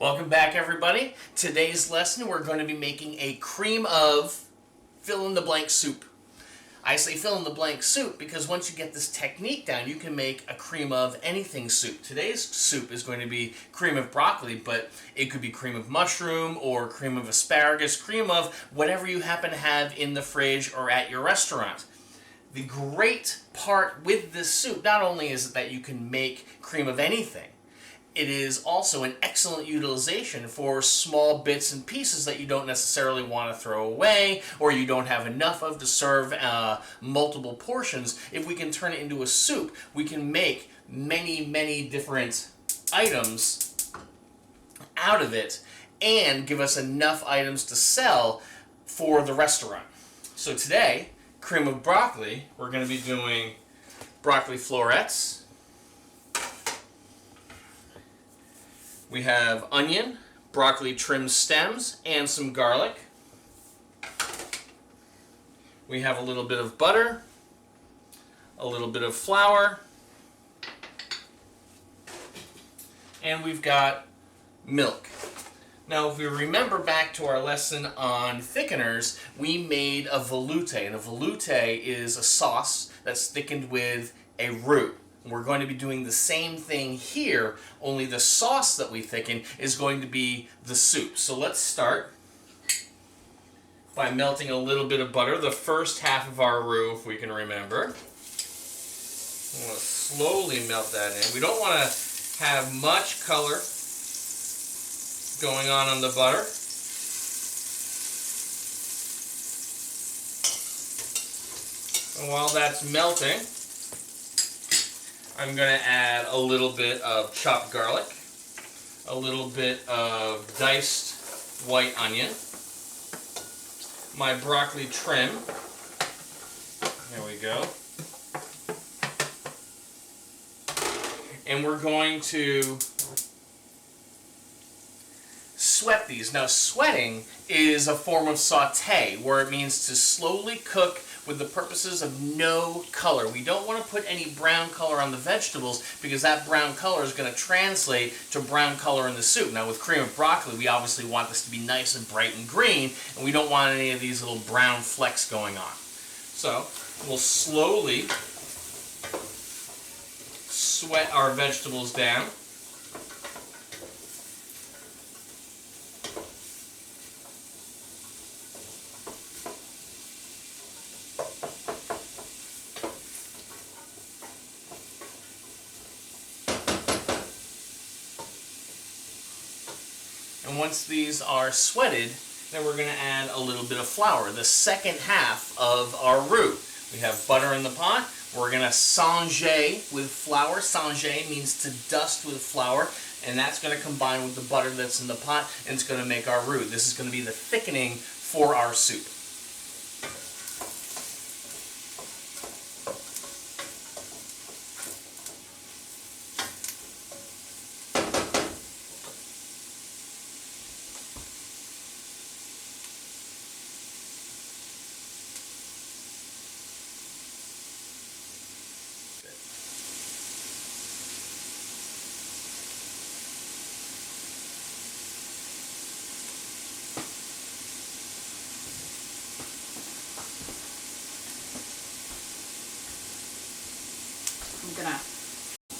Welcome back, everybody. Today's lesson we're going to be making a cream of fill-in-the-blank soup. I say fill-in-the-blank soup because once you get this technique down, you can make a cream of anything soup. Today's soup is going to be cream of broccoli, but it could be cream of mushroom or cream of asparagus, cream of whatever you happen to have in the fridge or at your restaurant. The great part with this soup, not only is it that you can make cream of anything, it is also an excellent utilization for small bits and pieces that you don't necessarily want to throw away or you don't have enough of to serve multiple portions. If we can turn it into a soup, we can make many different items out of it and give us enough items to sell for the restaurant. So today, cream of broccoli, we're going to be doing broccoli florets. We have onion, broccoli trimmed stems, and some garlic. We have a little bit of butter, a little bit of flour, and we've got milk. Now, if we remember back to our lesson on thickeners, we made a veloute, and a veloute is a sauce that's thickened with a roux. We're going to be doing the same thing here, only the sauce that we thicken is going to be the soup. So let's start by melting a little bit of butter, the first half of our roux, if we can remember. We want to slowly melt that in. We don't want to have much color going on the butter. And while that's melting, I'm going to add a little bit of chopped garlic, a little bit of diced white onion, my broccoli trim, there we go, and we're going to sweat these. Now, sweating is a form of saute, where it means to slowly cook with the purposes of no color. We don't want to put any brown color on the vegetables because that brown color is going to translate to brown color in the soup. Now, with cream of broccoli, we obviously want this to be nice and bright and green, and we don't want any of these little brown flecks going on. So, we'll slowly sweat our vegetables down. And once these are sweated, then we're going to add a little bit of flour, the second half of our roux. We have butter in the pot. We're going to singe with flour. Singe means to dust with flour, and that's going to combine with the butter that's in the pot, and it's going to make our roux. This is going to be the thickening for our soup.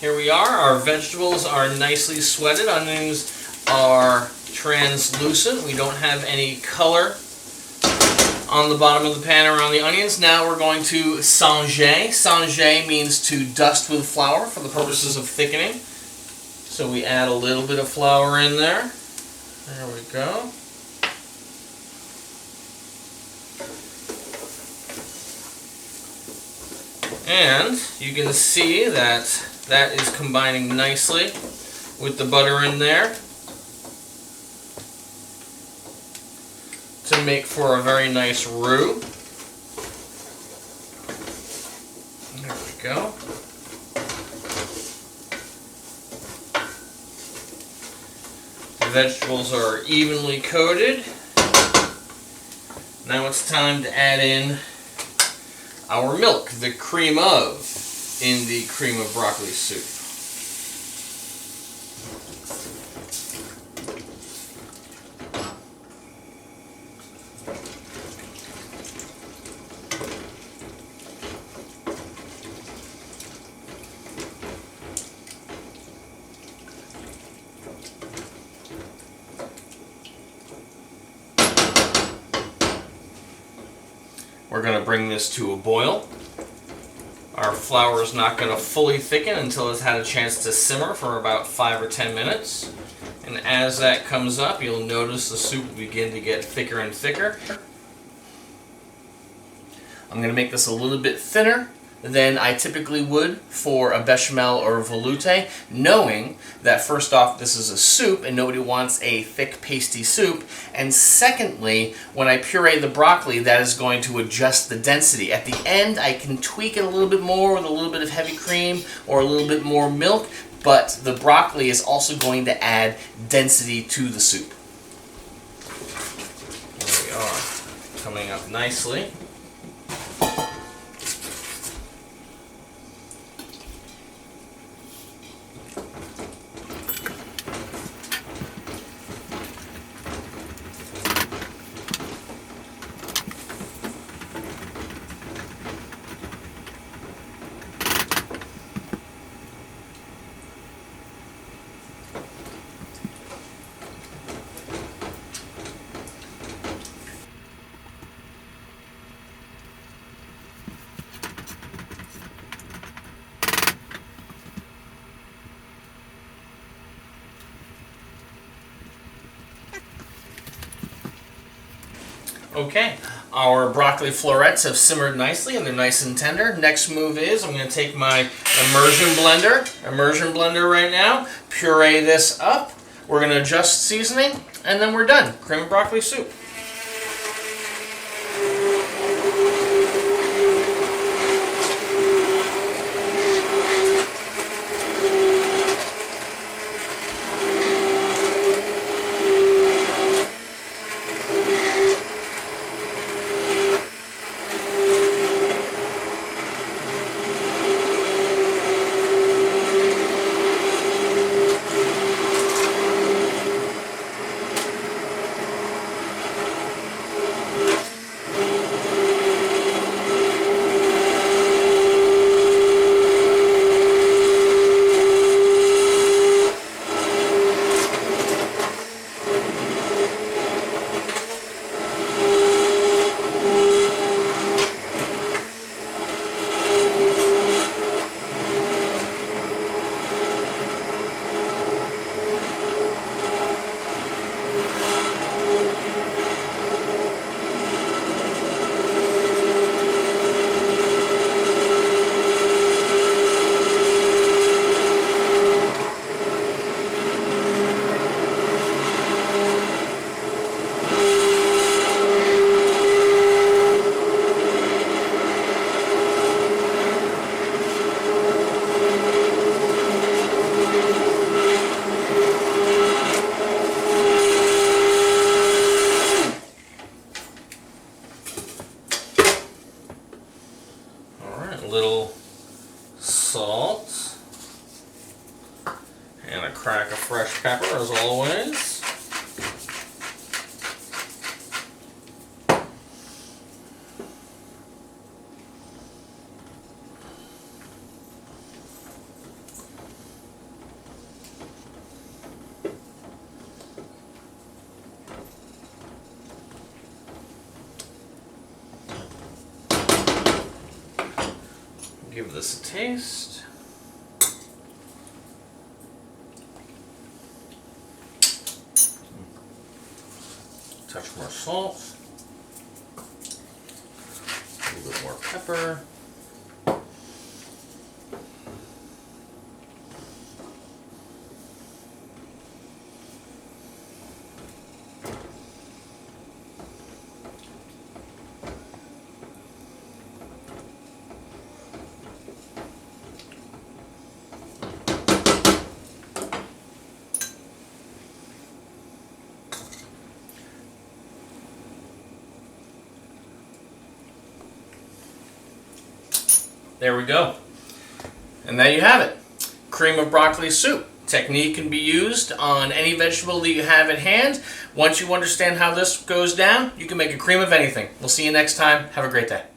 Here we are. Our vegetables are nicely sweated. Onions are translucent. We don't have any color on the bottom of the pan around the onions. Now we're going to singe. Singe means to dust with flour for the purposes of thickening. So we add a little bit of flour in there. There we go. And you can see that that is combining nicely with the butter in there to make for a very nice roux. There we go. The vegetables are evenly coated. Now it's time to add in our milk, the cream of, in the cream of broccoli soup. We're going to bring this to a boil. Our flour is not going to fully thicken until it's had a chance to simmer for about 5 or 10 minutes. And as that comes up, you'll notice the soup will begin to get thicker and thicker. I'm going to make this a little bit thinner than I typically would for a bechamel or a veloute, knowing that first off, this is a soup and nobody wants a thick, pasty soup, and secondly, when I puree the broccoli, that is going to adjust the density. At the end, I can tweak it a little bit more with a little bit of heavy cream or a little bit more milk, but the broccoli is also going to add density to the soup. There we are, coming up nicely. Okay, our broccoli florets have simmered nicely and they're nice and tender. Next move is I'm going to take my immersion blender right now, puree this up. We're going to adjust seasoning, and then we're done. Cream of broccoli soup. Little salt and a crack of fresh pepper as always. Give this a taste. Touch more salt. A little bit more pepper. There we go. And there you have it. Cream of broccoli soup. Technique can be used on any vegetable that you have at hand. Once you understand how this goes down, you can make a cream of anything. We'll see you next time. Have a great day.